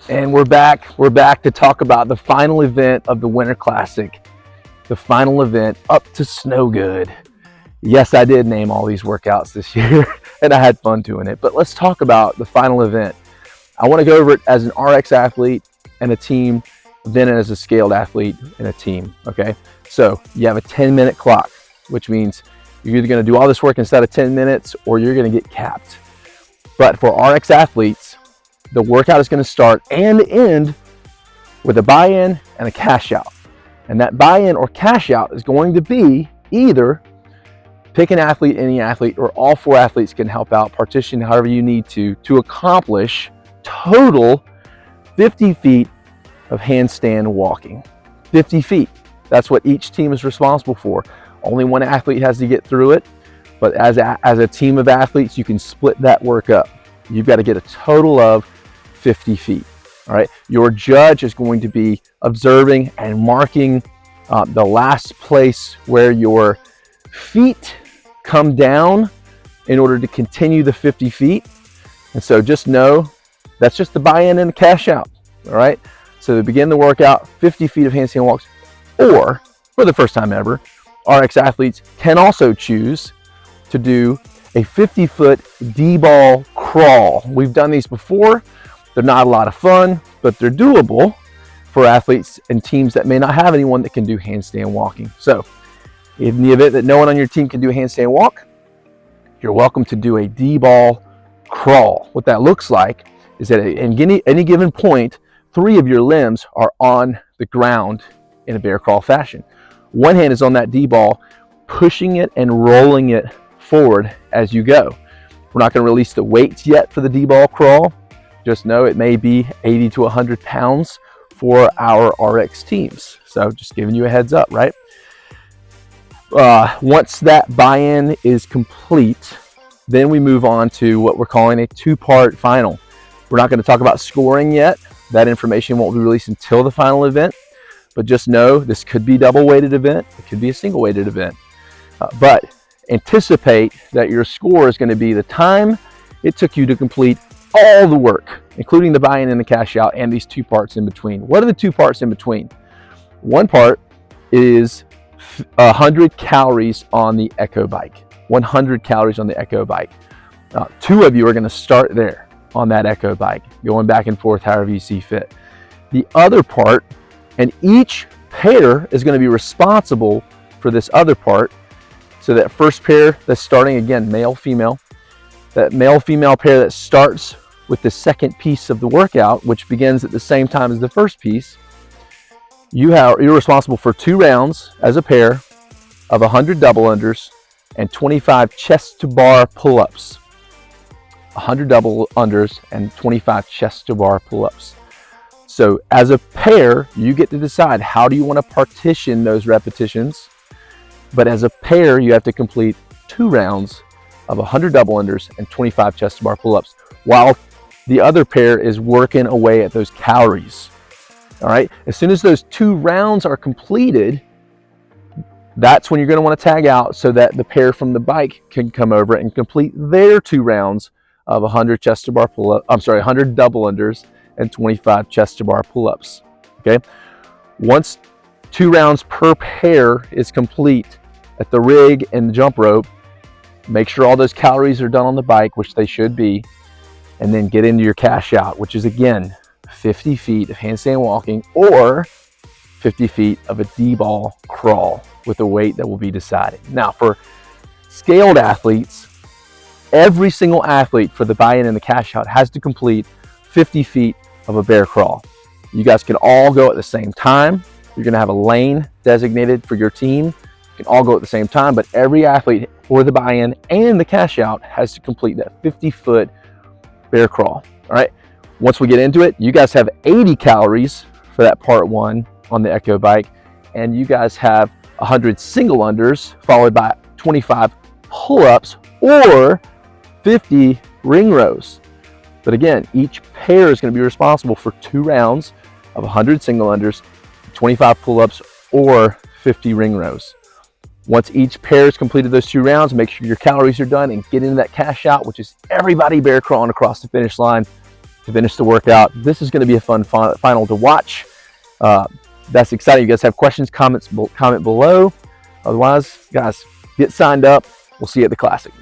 And we're back. We're back to talk about the final event of the Winter Classic, the final event up to Snow Good. Yes, I did name all these workouts this year, and I had fun doing it. But let's talk about the final event. I want to go over it as an RX athlete and a team, then as a scaled athlete and a team. Okay, so you have a 10-minute clock, which means you're either going to do all this work inside of 10 minutes or you're going to get capped. But for RX athletes, the workout is going to start and end with a buy-in and a cash out. And that buy-in or cash out is going to be either pick an athlete, any athlete, or all four athletes can help out, partition however you need to accomplish total 50 feet of handstand walking. 50 feet. That's what each team is responsible for. Only one athlete has to get through it, but as a team of athletes, you can split that work up. You've got to get a total of 50 feet. All right. Your judge is going to be observing and marking the last place where your feet come down in order to continue the 50 feet. And so just know that's just the buy-in and the cash out. All right. So to begin the workout, 50 feet of handstand walks, or for the first time ever, RX athletes can also choose to do a 50-foot D-ball crawl. We've done these before. They're not a lot of fun, but they're doable for athletes and teams that may not have anyone that can do handstand walking. So in the event that no one on your team can do a handstand walk, you're welcome to do a D-ball crawl. What that looks like is that at any given point, 3 of your limbs are on the ground in a bear crawl fashion. One hand is on that D-ball, pushing it and rolling it forward as you go. We're not going to release the weights yet for the D-ball crawl. Just know it may be 80 to 100 pounds for our RX teams. So just giving you a heads up, right? Once that buy-in is complete, then we move on to what we're calling a 2-part final. We're not going to talk about scoring yet. That information won't be released until the final event. But just know this could be double-weighted event. It could be a single-weighted event. But anticipate that your score is going to be the time it took you to complete all the work, including the buy-in and the cash out and these 2 parts in between. What are the 2 parts in between? One part is 100 calories on the Echo Bike. 100 calories on the Echo Bike. 2 of you are going to start there on that Echo Bike, going back and forth however you see fit. The other part, and each pair is going to be responsible for this other part. So that first pair that's starting, again, male, female, that male-female pair that starts with the second piece of the workout, which begins at the same time as the first piece, you're responsible for 2 rounds as a pair of 100 double unders and 25 chest to bar pull-ups. 100 double unders and 25 chest to bar pull-ups. So as a pair, you get to decide how do you want to partition those repetitions. But as a pair, you have to complete 2 rounds of 100 double unders and 25 chest to bar pull-ups while the other pair is working away at those calories. All right. As soon as those 2 rounds are completed, that's when you're going to want to tag out so that the pair from the bike can come over and complete their 2 rounds of 100 chest to bar pull-up. 100 double unders and 25 chest to bar pull-ups. Okay. Once 2 rounds per pair is complete at the rig and the jump rope, make sure all those calories are done on the bike, which they should be, and then get into your cash out, which is again 50 feet of handstand walking or 50 feet of a D-ball crawl with a weight that will be decided. Now for scaled athletes, every single athlete for the buy-in and the cash out has to complete 50 feet of a bear crawl. You guys can all go at the same time. You're going to have a lane designated for your team. You can all go at the same time, but every athlete for the buy-in and the cash out has to complete that 50-foot bear crawl. All right. Once we get into it, you guys have 80 calories for that part 1 on the Echo Bike, and you guys have 100 single unders followed by 25 pull-ups or 50 ring rows. But again, each pair is going to be responsible for 2 rounds of 100 single unders, 25 pull-ups, or 50 ring rows. Once each pair has completed those 2 rounds, make sure your calories are done and get into that cash out, which is everybody bear crawling across the finish line to finish the workout. This is going to be a fun final to watch. That's exciting. You guys have questions, comment below. Otherwise, guys, get signed up. We'll see you at the Classic.